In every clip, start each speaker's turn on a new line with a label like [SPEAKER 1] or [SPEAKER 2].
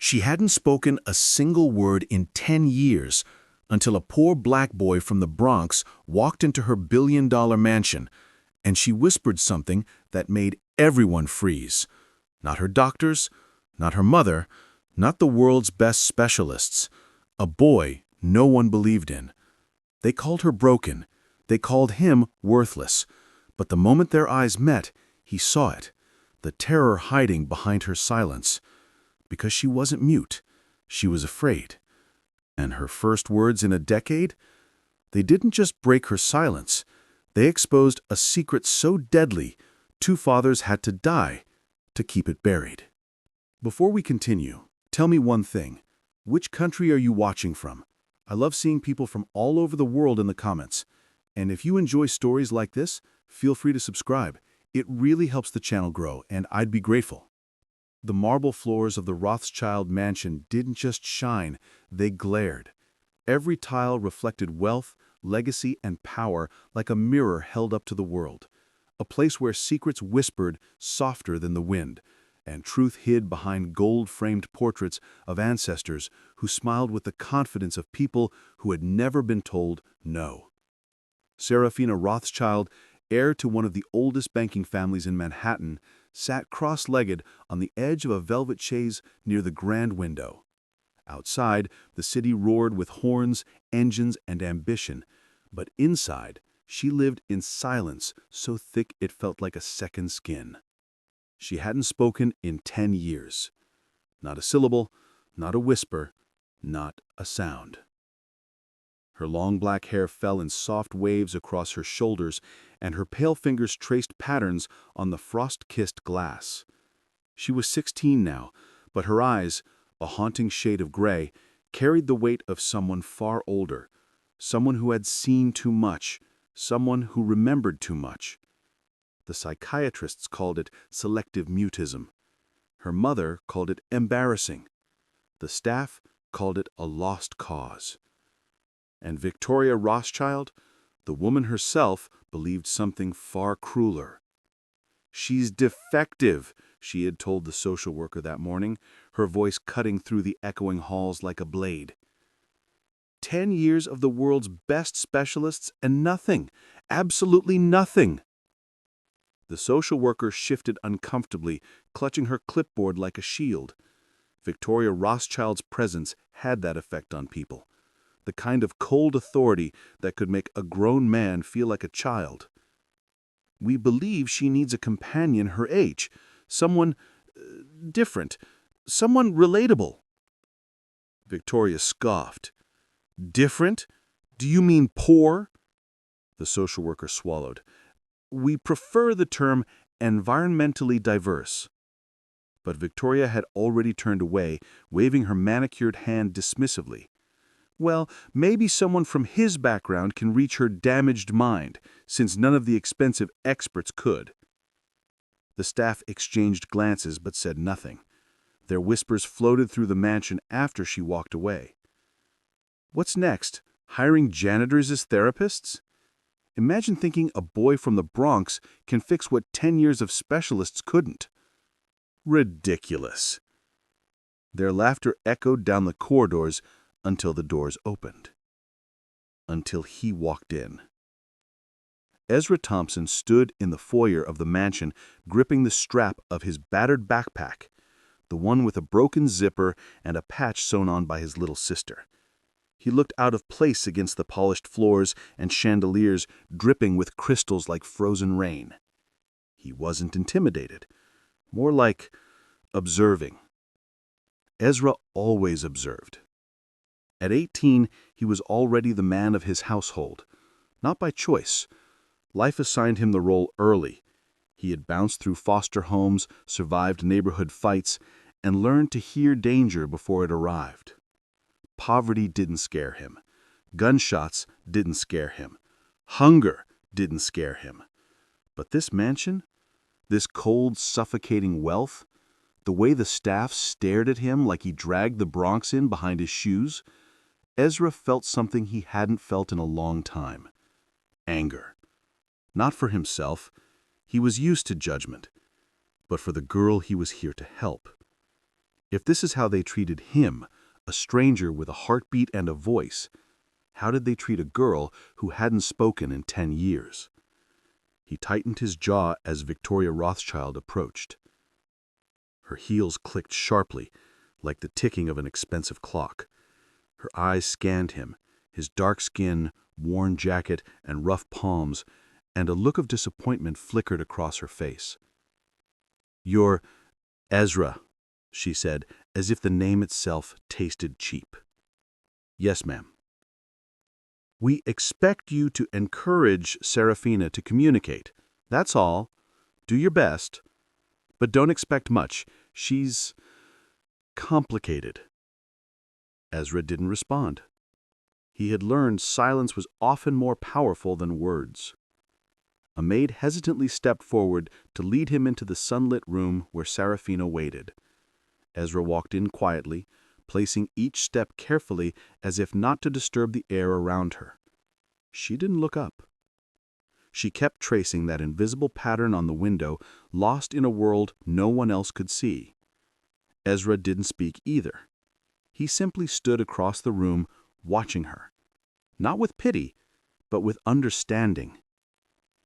[SPEAKER 1] She hadn't spoken a single word in 10 years until a poor black boy from the Bronx walked into her billion-dollar mansion, and she whispered something that made everyone freeze. Not her doctors, not her mother, not the world's best specialists. A boy no one believed in. They called her broken. They called him worthless. But the moment their eyes met, he saw it, the terror hiding behind her silence. Because she wasn't mute, she was afraid. And her first words in a decade? They didn't just break her silence. They exposed a secret so deadly, two fathers had to die to keep it buried. Before we continue, tell me one thing. Which country are you watching from? I love seeing people from all over the world in the comments. And if you enjoy stories like this, feel free to subscribe. It really helps the channel grow, and I'd be grateful. The marble floors of the Rothschild mansion didn't just shine, they glared. Every tile reflected wealth, legacy, and power like a mirror held up to the world. A place where secrets whispered softer than the wind, and truth hid behind gold-framed portraits of ancestors who smiled with the confidence of people who had never been told no. Serafina Rothschild, heir to one of the oldest banking families in Manhattan, sat cross-legged on the edge of a velvet chaise near the grand window. Outside, the city roared with horns, engines, and ambition, but inside, she lived in silence so thick it felt like a second skin. She hadn't spoken in 10 years. Not a syllable, not a whisper, not a sound. Her long black hair fell in soft waves across her shoulders, and her pale fingers traced patterns on the frost-kissed glass. She was 16 now, but her eyes, a haunting shade of gray, carried the weight of someone far older, someone who had seen too much, someone who remembered too much. The psychiatrists called it selective mutism. Her mother called it embarrassing. The staff called it a lost cause. And Victoria Rothschild, the woman herself, believed something far crueler. "She's defective," she had told the social worker that morning, her voice cutting through the echoing halls like a blade. 10 years of the world's best specialists and nothing, absolutely nothing. The social worker shifted uncomfortably, clutching her clipboard like a shield. Victoria Rothschild's presence had that effect on people. The kind of cold authority that could make a grown man feel like a child. "We believe she needs a companion her age, someone different, someone relatable." Victoria scoffed. "Different? Do you mean poor?" The social worker swallowed. "We prefer the term environmentally diverse." But Victoria had already turned away, waving her manicured hand dismissively. "Well, maybe someone from his background can reach her damaged mind, since none of the expensive experts could." The staff exchanged glances but said nothing. Their whispers floated through the mansion after she walked away. What's next? Hiring janitors as therapists? Imagine thinking a boy from the Bronx can fix what 10 years of specialists couldn't. Ridiculous. Their laughter echoed down the corridors until the doors opened. Until he walked in. Ezra Thompson stood in the foyer of the mansion, gripping the strap of his battered backpack, the one with a broken zipper and a patch sewn on by his little sister. He looked out of place against the polished floors and chandeliers dripping with crystals like frozen rain. He wasn't intimidated, more like observing. Ezra always observed. At 18, he was already the man of his household. Not by choice. Life assigned him the role early. He had bounced through foster homes, survived neighborhood fights, and learned to hear danger before it arrived. Poverty didn't scare him. Gunshots didn't scare him. Hunger didn't scare him. But this mansion, this cold, suffocating wealth, the way the staff stared at him like he dragged the Bronx in behind his shoes, Ezra felt something he hadn't felt in a long time. Anger. Not for himself. He was used to judgment. But for the girl he was here to help. If this is how they treated him, a stranger with a heartbeat and a voice, how did they treat a girl who hadn't spoken in 10 years? He tightened his jaw as Victoria Rothschild approached. Her heels clicked sharply, like the ticking of an expensive clock. Her eyes scanned him, his dark skin, worn jacket, and rough palms, and a look of disappointment flickered across her face. "You're Ezra," she said, as if the name itself tasted cheap. "Yes, ma'am." "We expect you to encourage Serafina to communicate. That's all. Do your best. But don't expect much. She's complicated." Ezra didn't respond. He had learned silence was often more powerful than words. A maid hesitantly stepped forward to lead him into the sunlit room where Serafina waited. Ezra walked in quietly, placing each step carefully as if not to disturb the air around her. She didn't look up. She kept tracing that invisible pattern on the window, lost in a world no one else could see. Ezra didn't speak either. He simply stood across the room, watching her. Not with pity, but with understanding.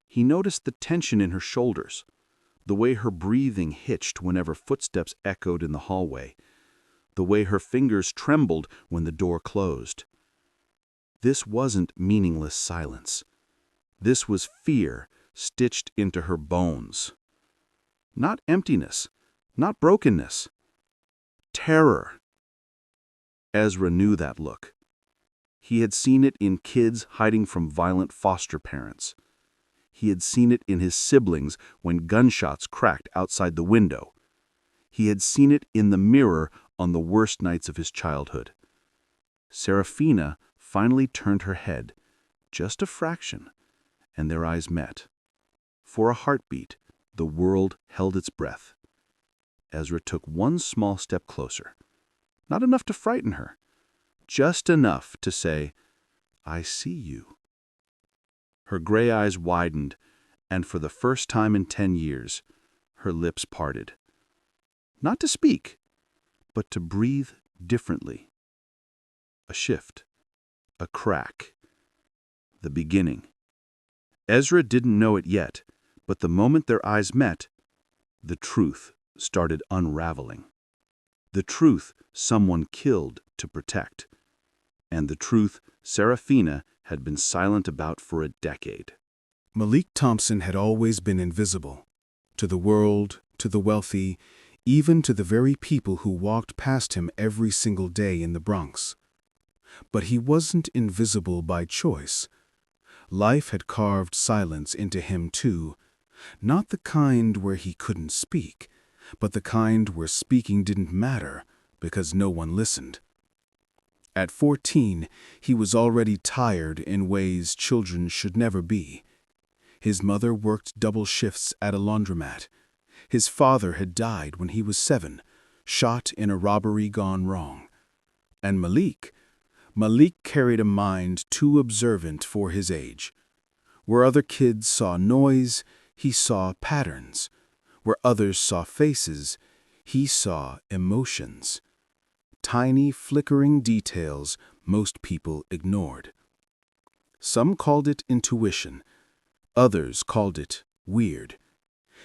[SPEAKER 1] He noticed the tension in her shoulders, the way her breathing hitched whenever footsteps echoed in the hallway, the way her fingers trembled when the door closed. This wasn't meaningless silence. This was fear stitched into her bones. Not emptiness, not brokenness. Terror. Ezra knew that look. He had seen it in kids hiding from violent foster parents. He had seen it in his siblings when gunshots cracked outside the window. He had seen it in the mirror on the worst nights of his childhood. Serafina finally turned her head, just a fraction, and their eyes met. For a heartbeat, the world held its breath. Ezra took one small step closer. Not enough to frighten her, just enough to say, "I see you." Her gray eyes widened, and for the first time in 10 years, her lips parted. Not to speak, but to breathe differently. A shift, a crack, the beginning. Ezra didn't know it yet, but the moment their eyes met, the truth started unraveling. The truth someone killed to protect, and the truth Serafina had been silent about for a decade.
[SPEAKER 2] Malik Thompson had always been invisible, to the world, to the wealthy, even to the very people who walked past him every single day in the Bronx. But he wasn't invisible by choice. Life had carved silence into him too, not the kind where he couldn't speak, but the kind where speaking didn't matter because no one listened. At 14, he was already tired in ways children should never be. His mother worked double shifts at a laundromat. His father had died when he was 7, shot in a robbery gone wrong. And Malik carried a mind too observant for his age. Where other kids saw noise, he saw patterns. Where others saw faces, he saw emotions. Tiny, flickering details most people ignored. Some called it intuition. Others called it weird.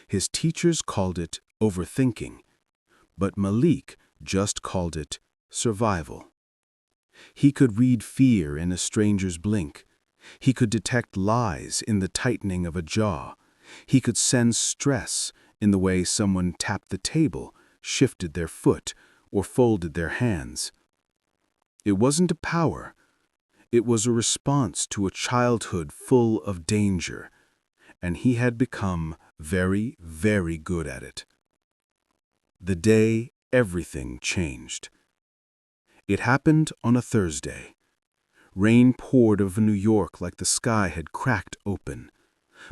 [SPEAKER 2] His teachers called it overthinking. But Malik just called it survival. He could read fear in a stranger's blink. He could detect lies in the tightening of a jaw. He could sense stress in the way someone tapped the table, shifted their foot, or folded their hands. It wasn't a power. It was a response to a childhood full of danger, and he had become very, very good at it. The day everything changed. It happened on a Thursday. Rain poured over New York like the sky had cracked open.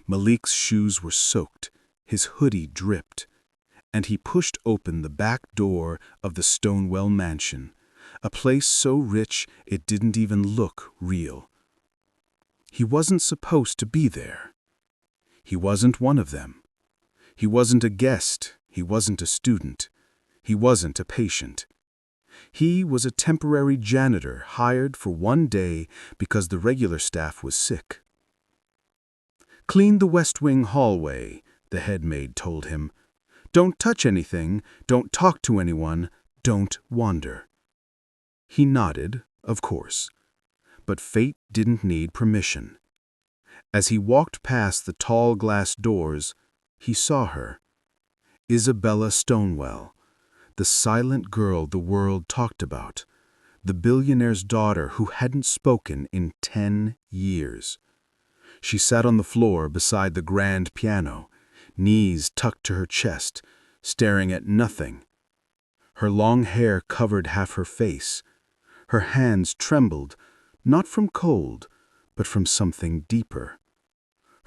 [SPEAKER 2] Malik's shoes were soaked, his hoodie dripped, and he pushed open the back door of the Stonewell Mansion, a place so rich it didn't even look real. He wasn't supposed to be there. He wasn't one of them. He wasn't a guest. He wasn't a student. He wasn't a patient. He was a temporary janitor hired for one day because the regular staff was sick. "Clean the West Wing hallway," the head maid told him. "Don't touch anything, don't talk to anyone, don't wander." He nodded, of course, but fate didn't need permission. As he walked past the tall glass doors, he saw her. Isabella Stonewell, the silent girl the world talked about, the billionaire's daughter who hadn't spoken in 10 years. She sat on the floor beside the grand piano, knees tucked to her chest, staring at nothing. Her long hair covered half her face. Her hands trembled, not from cold, but from something deeper.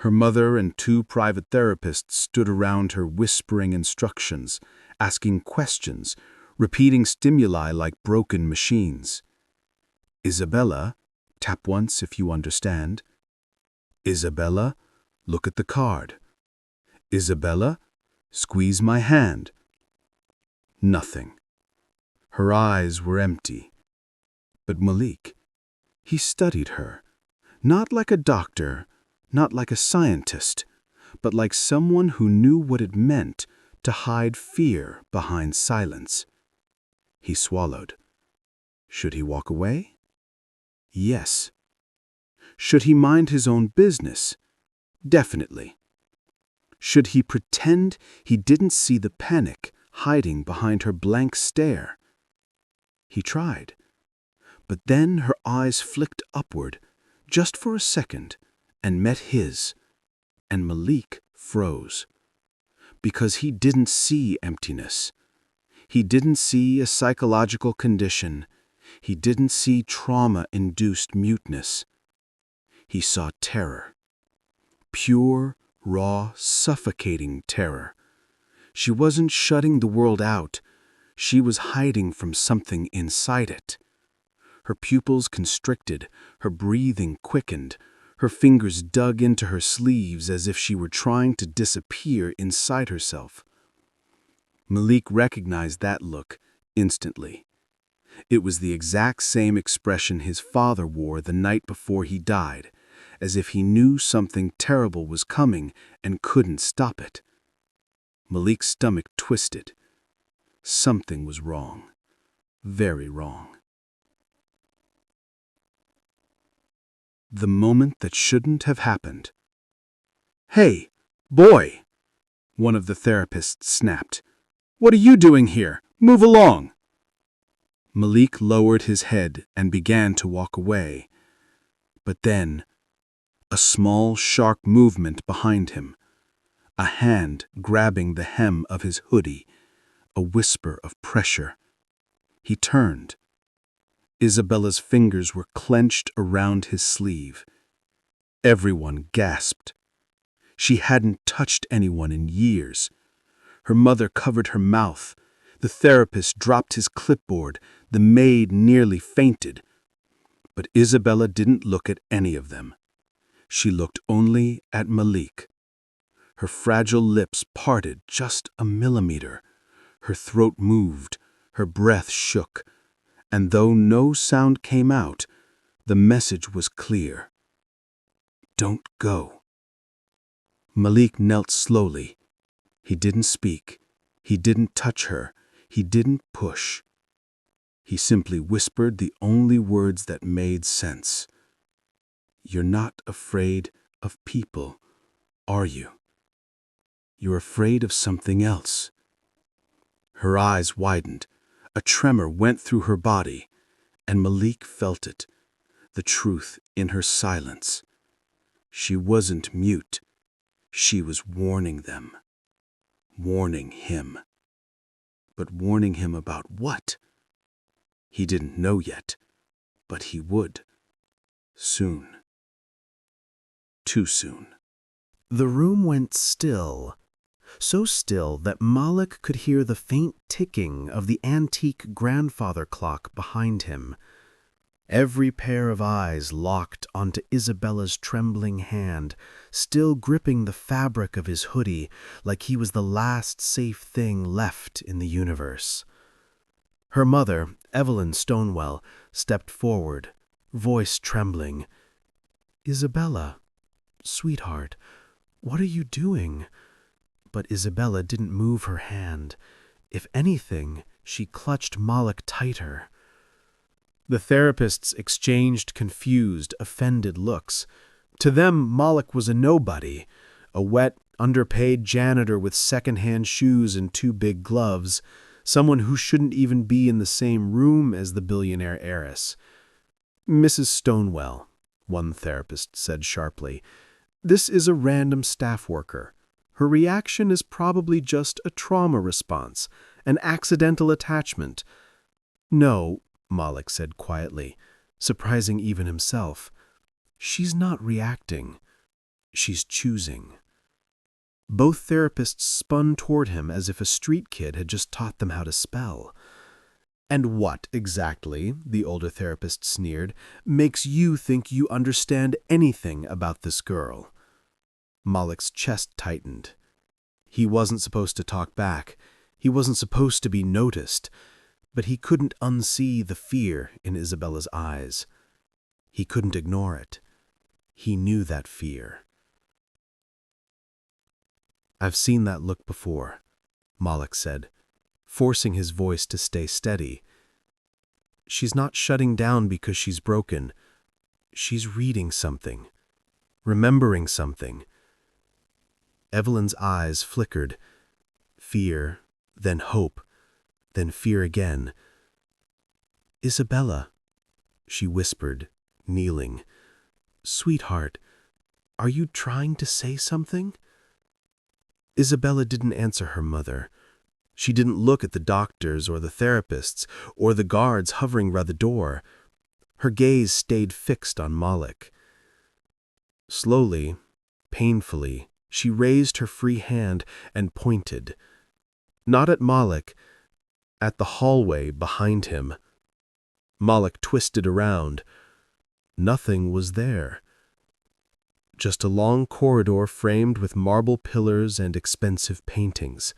[SPEAKER 2] Her mother and 2 private therapists stood around her whispering instructions, asking questions, repeating stimuli like broken machines. "Isabella, tap once if you understand. Isabella, look at the card. Isabella, squeeze my hand." Nothing. Her eyes were empty. But Malik, he studied her, not like a doctor, not like a scientist, but like someone who knew what it meant to hide fear behind silence. He swallowed. Should he walk away? Yes. Should he mind his own business? Definitely. Should he pretend he didn't see the panic hiding behind her blank stare? He tried. But then her eyes flicked upward, just for a second, and met his, and Malik froze. Because he didn't see emptiness. He didn't see a psychological condition. He didn't see trauma-induced muteness. He saw terror. Pure, raw, suffocating terror. She wasn't shutting the world out. She was hiding from something inside it. Her pupils constricted, her breathing quickened, her fingers dug into her sleeves as if she were trying to disappear inside herself. Malik recognized that look instantly. It was the exact same expression his father wore the night before he died, as if he knew something terrible was coming and couldn't stop it. Malik's stomach twisted. Something was wrong. Very wrong. The moment that shouldn't have happened. "Hey, boy!" one of the therapists snapped. "What are you doing here? Move along!" Malik lowered his head and began to walk away. But then, a small, sharp movement behind him. A hand grabbing the hem of his hoodie. A whisper of pressure. He turned. Isabella's fingers were clenched around his sleeve. Everyone gasped. She hadn't touched anyone in years. Her mother covered her mouth. The therapist dropped his clipboard. The maid nearly fainted. But Isabella didn't look at any of them. She looked only at Malik. Her fragile lips parted just a millimeter. Her throat moved. Her breath shook. And though no sound came out, the message was clear. Don't go. Malik knelt slowly. He didn't speak. He didn't touch her. He didn't push. He simply whispered the only words that made sense. You're not afraid of people, are you? You're afraid of something else. Her eyes widened. A tremor went through her body, and Malik felt it, the truth in her silence. She wasn't mute. She was warning them. Warning him. But warning him about what? He didn't know yet, but he would. Soon. Too soon.
[SPEAKER 3] The room went still. So still that Malik could hear the faint ticking of the antique grandfather clock behind him. Every pair of eyes locked onto Isabella's trembling hand, still gripping the fabric of his hoodie like he was the last safe thing left in the universe. Her mother, Evelyn Stonewell, stepped forward, voice trembling. "Isabella, sweetheart, what are you doing?" But Isabella didn't move her hand. If anything, she clutched Moloch tighter. The therapists exchanged confused, offended looks. To them, Moloch was a nobody, a wet, underpaid janitor with second-hand shoes and 2 big gloves, someone who shouldn't even be in the same room as the billionaire heiress. "Mrs. Stonewell," one therapist said sharply, "this is a random staff worker. Her reaction is probably just a trauma response, an accidental attachment." "No," Moloch said quietly, surprising even himself. "She's not reacting. She's choosing." Both therapists spun toward him as if a street kid had just taught them how to spell. "And what, exactly," the older therapist sneered, "makes you think you understand anything about this girl?" Moloch's chest tightened. He wasn't supposed to talk back. He wasn't supposed to be noticed. But he couldn't unsee the fear in Isabella's eyes. He couldn't ignore it. He knew that fear. "I've seen that look before," Moloch said, forcing his voice to stay steady. "She's not shutting down because she's broken. She's reading something, remembering something." Evelyn's eyes flickered. Fear, then hope, then fear again. "Isabella," she whispered, kneeling. "Sweetheart, are you trying to say something?" Isabella didn't answer her mother. She didn't look at the doctors or the therapists or the guards hovering round the door. Her gaze stayed fixed on Moloch. Slowly, painfully, she raised her free hand and pointed. Not at Moloch, at the hallway behind him. Moloch twisted around. Nothing was there. Just a long corridor framed with marble pillars and expensive paintings.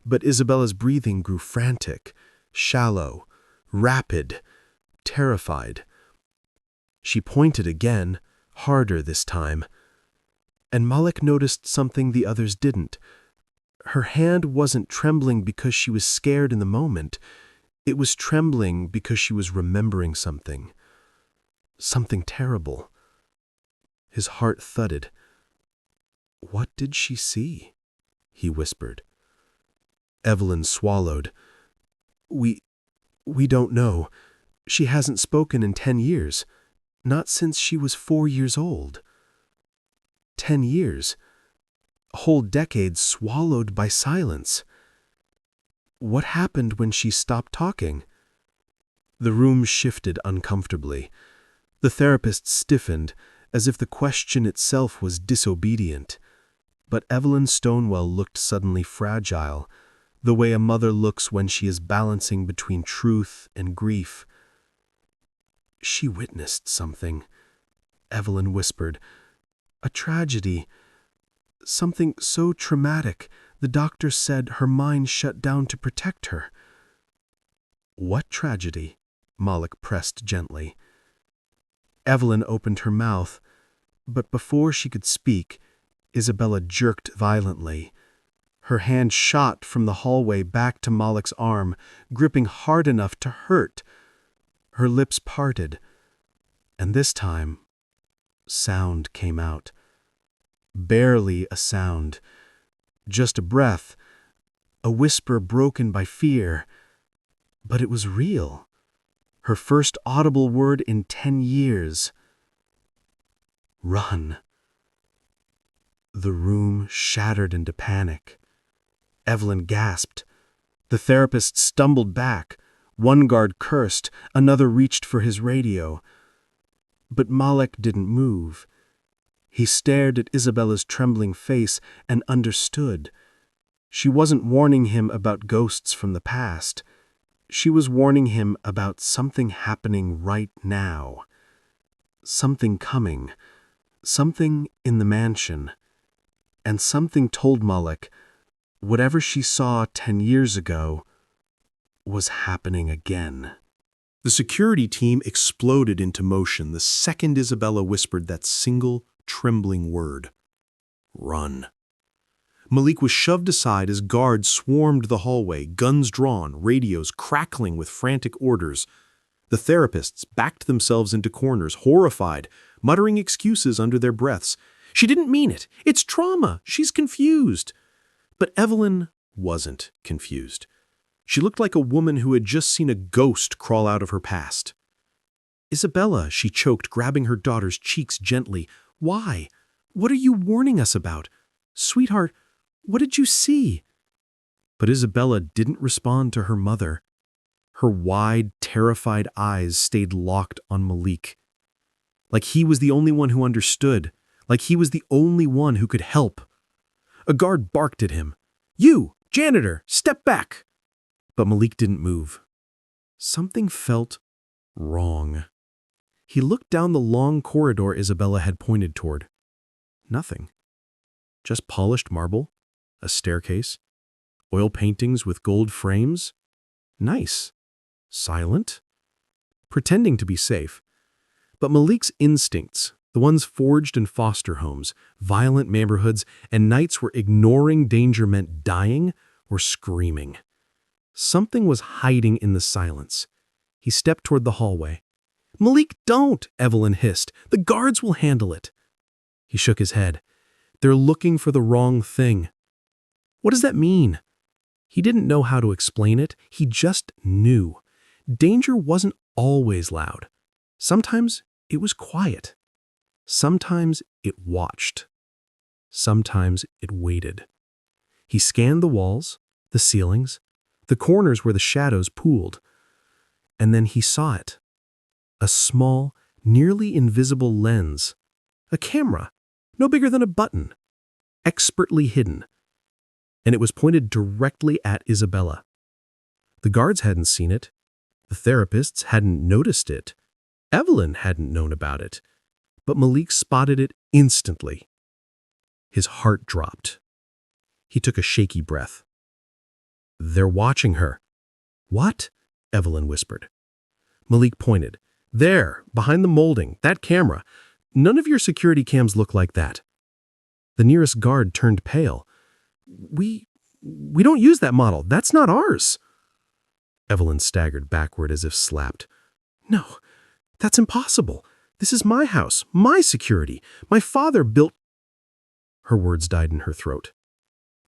[SPEAKER 3] But Isabella's breathing grew frantic, shallow, rapid, terrified. She pointed again, harder this time. And Moloch noticed something the others didn't. Her hand wasn't trembling because she was scared in the moment. It was trembling because she was remembering something. Something terrible. His heart thudded. "What did she see?" he whispered. Evelyn swallowed. We don't know. She hasn't spoken in 10 years. Not since she was 4 years old. 10 years. A whole decade swallowed by silence. What happened when she stopped talking? The room shifted uncomfortably. The therapist stiffened, as if the question itself was disobedient. But Evelyn Stonewell looked suddenly fragile, the way a mother looks when she is balancing between truth and grief. "She witnessed something," Evelyn whispered. "A tragedy. Something so traumatic, the doctor said her mind shut down to protect her." "What tragedy?" Moloch pressed gently. Evelyn opened her mouth, but before she could speak, Isabella jerked violently. Her hand shot from the hallway back to Moloch's arm, gripping hard enough to hurt. Her lips parted, and this time, sound came out. Barely a sound, just a breath, a whisper broken by fear. But it was real. Her first audible word in 10 years. "Run." The room shattered into panic. Evelyn gasped. The therapist stumbled back. One guard cursed, another reached for his radio. But Moloch didn't move. He stared at Isabella's trembling face and understood. She wasn't warning him about ghosts from the past. She was warning him about something happening right now. Something coming. Something in the mansion. And something told Malik whatever she saw 10 years ago was happening again.
[SPEAKER 1] The security team exploded into motion the second Isabella whispered that single, trembling word. Run. Malik was shoved aside as guards swarmed the hallway, guns drawn, radios crackling with frantic orders. The therapists backed themselves into corners, horrified, muttering excuses under their breaths. She didn't mean it. It's trauma. She's confused. But Evelyn wasn't confused. She looked like a woman who had just seen a ghost crawl out of her past. Isabella, she choked, grabbing her daughter's cheeks gently. Why? What are you warning us about? Sweetheart, what did you see? But Isabella didn't respond to her mother. Her wide, terrified eyes stayed locked on Malik. Like he was the only one who understood. Like he was the only one who could help. A guard barked at him. You, janitor, step back. But Malik didn't move. Something felt wrong. He looked down the long corridor Isabella had pointed toward. Nothing. Just polished marble, a staircase, oil paintings with gold frames. Nice. Silent. Pretending to be safe. But Malik's instincts, the ones forged in foster homes, violent neighborhoods, and nights where ignoring danger meant dying, were screaming. Something was hiding in the silence. He stepped toward the hallway. Malik, don't, Evelyn hissed. The guards will handle it. He shook his head. They're looking for the wrong thing. What does that mean? He didn't know how to explain it. He just knew. Danger wasn't always loud. Sometimes it was quiet. Sometimes it watched. Sometimes it waited. He scanned the walls, the ceilings, the corners where the shadows pooled. And then he saw it. A small, nearly invisible lens. A camera, no bigger than a button. Expertly hidden. And it was pointed directly at Isabella. The guards hadn't seen it. The therapists hadn't noticed it. Evelyn hadn't known about it. But Malik spotted it instantly. His heart dropped. He took a shaky breath. They're watching her. What? Evelyn whispered. Malik pointed. There, behind the molding, that camera. None of your security cams look like that. The nearest guard turned pale. We don't use that model. That's not ours. Evelyn staggered backward as if slapped. No, that's impossible. This is my house, my security. My father built... Her words died in her throat.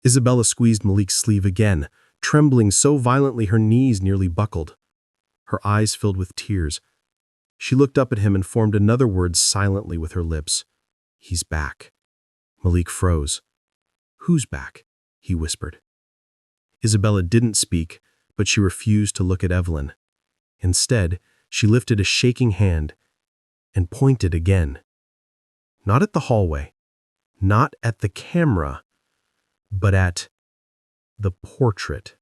[SPEAKER 1] Isabella squeezed Malik's sleeve again, trembling so violently her knees nearly buckled. Her eyes filled with tears. She looked up at him and formed another word silently with her lips. He's back. Malik froze. Who's back? He whispered. Isabella didn't speak, but she refused to look at Evelyn. Instead, she lifted a shaking hand and pointed again. Not at the hallway, not at the camera, but at the portrait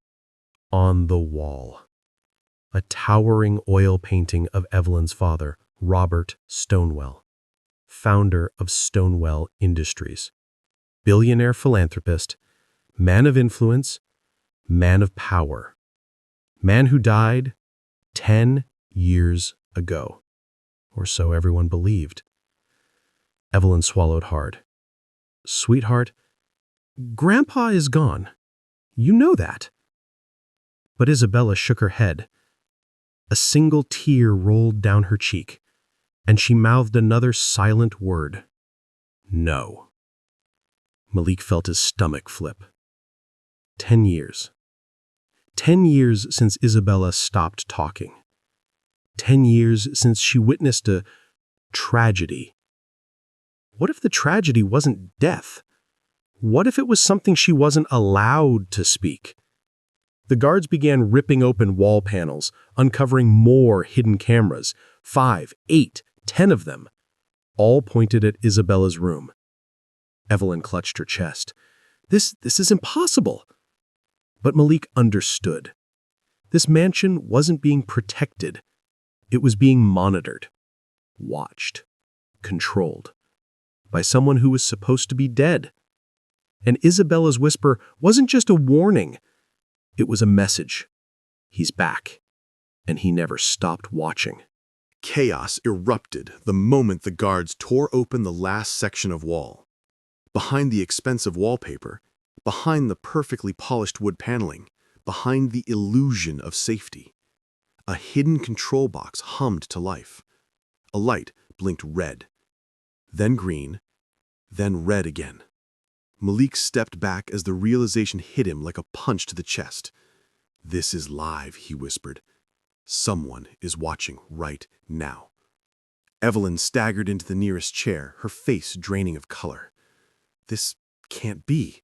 [SPEAKER 1] on the wall. A towering oil painting of Evelyn's father, Robert Stonewell, founder of Stonewell Industries. Billionaire philanthropist, man of influence, man of power. Man who died 10 years ago, or so everyone believed. Evelyn swallowed hard. Sweetheart, Grandpa is gone. You know that. But Isabella shook her head. A single tear rolled down her cheek, and she mouthed another silent word. No. Malik felt his stomach flip. 10 years. 10 years since Isabella stopped talking. 10 years since she witnessed a tragedy. What if the tragedy wasn't death? What if it was something she wasn't allowed to speak? The guards began ripping open wall panels, uncovering more hidden cameras, 5, 8, 10 of them, all pointed at Isabella's room. Evelyn clutched her chest. This is impossible. But Malik understood.
[SPEAKER 3] This mansion wasn't being protected. It was being monitored, watched, controlled by someone who was supposed to be dead. And Isabella's whisper wasn't just a warning. It was a message. He's back, and he never stopped watching.
[SPEAKER 4] Chaos erupted the moment the guards tore open the last section of wall. Behind the expensive wallpaper, behind the perfectly polished wood paneling, behind the illusion of safety, a hidden control box hummed to life. A light blinked red, then green, then red again. Malik stepped back as the realization hit him like a punch to the chest. "This is live," he whispered. "Someone is watching right now." Evelyn staggered into the nearest chair, her face draining of color. "This can't be.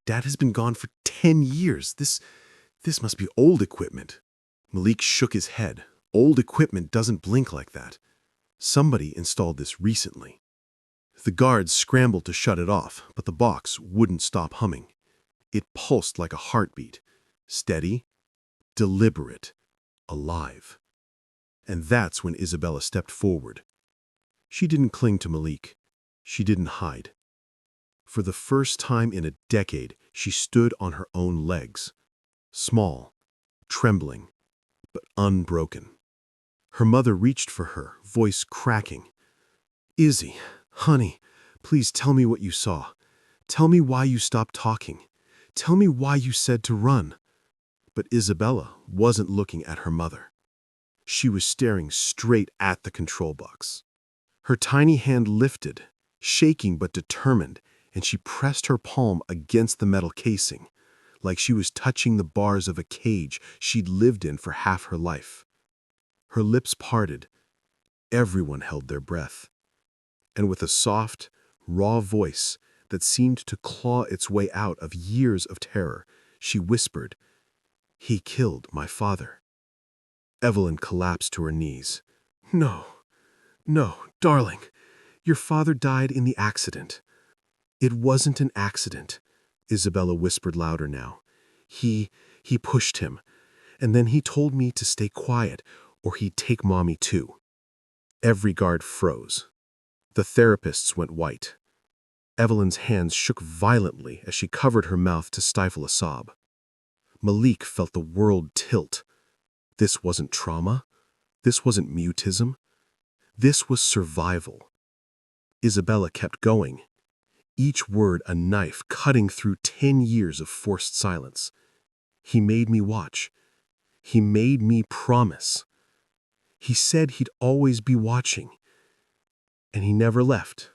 [SPEAKER 4] Dad has been gone for 10 years. This must be old equipment." Malik shook his head. "Old equipment doesn't blink like that. Somebody installed this recently." The guards scrambled to shut it off, but the box wouldn't stop humming. It pulsed like a heartbeat, steady, deliberate, alive. And that's when Isabella stepped forward. She didn't cling to Malik. She didn't hide. For the first time in a decade, she stood on her own legs. Small, trembling, but unbroken. Her mother reached for her, voice cracking. "Izzy, honey, please tell me what you saw. Tell me why you stopped talking. Tell me why you said to run." But Isabella wasn't looking at her mother. She was staring straight at the control box. Her tiny hand lifted, shaking but determined, and she pressed her palm against the metal casing, like she was touching the bars of a cage she'd lived in for half her life. Her lips parted. Everyone held their breath. And with a soft, raw voice that seemed to claw its way out of years of terror, she whispered, "He killed my father." Evelyn collapsed to her knees. "No, no, darling. Your father died in the accident." "It wasn't an accident," Isabella whispered louder now. He pushed him, and then he told me to stay quiet or he'd take Mommy too." Every guard froze. The therapists went white. Evelyn's hands shook violently as she covered her mouth to stifle a sob. Malik felt the world tilt. This wasn't trauma. This wasn't mutism. This was survival. Isabella kept going, each word a knife cutting through 10 years of forced silence. "He made me watch. He made me promise. He said he'd always be watching. And he never left."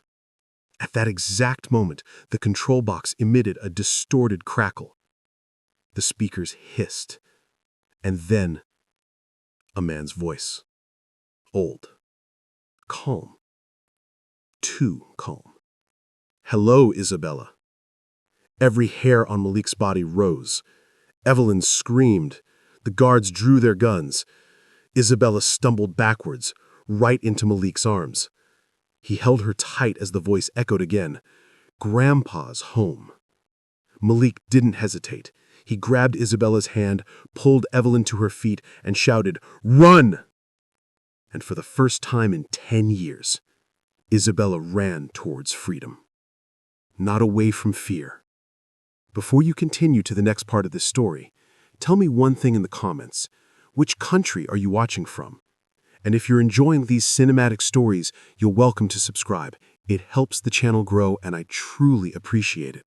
[SPEAKER 4] At that exact moment, the control box emitted a distorted crackle. The speakers hissed. And then, a man's voice. Old. Calm. Too calm. "Hello, Isabella." Every hair on Malik's body rose. Evelyn screamed. The guards drew their guns. Isabella stumbled backwards, right into Malik's arms. He held her tight as the voice echoed again. "Grandpa's home." Malik didn't hesitate. He grabbed Isabella's hand, pulled Evelyn to her feet, and shouted, "Run!" And for the first time in 10 years, Isabella ran towards freedom. Not away from fear. Before you continue to the next part of this story, tell me one thing in the comments. Which country are you watching from? And if you're enjoying these cinematic stories, you're welcome to subscribe. It helps the channel grow, and I truly appreciate it.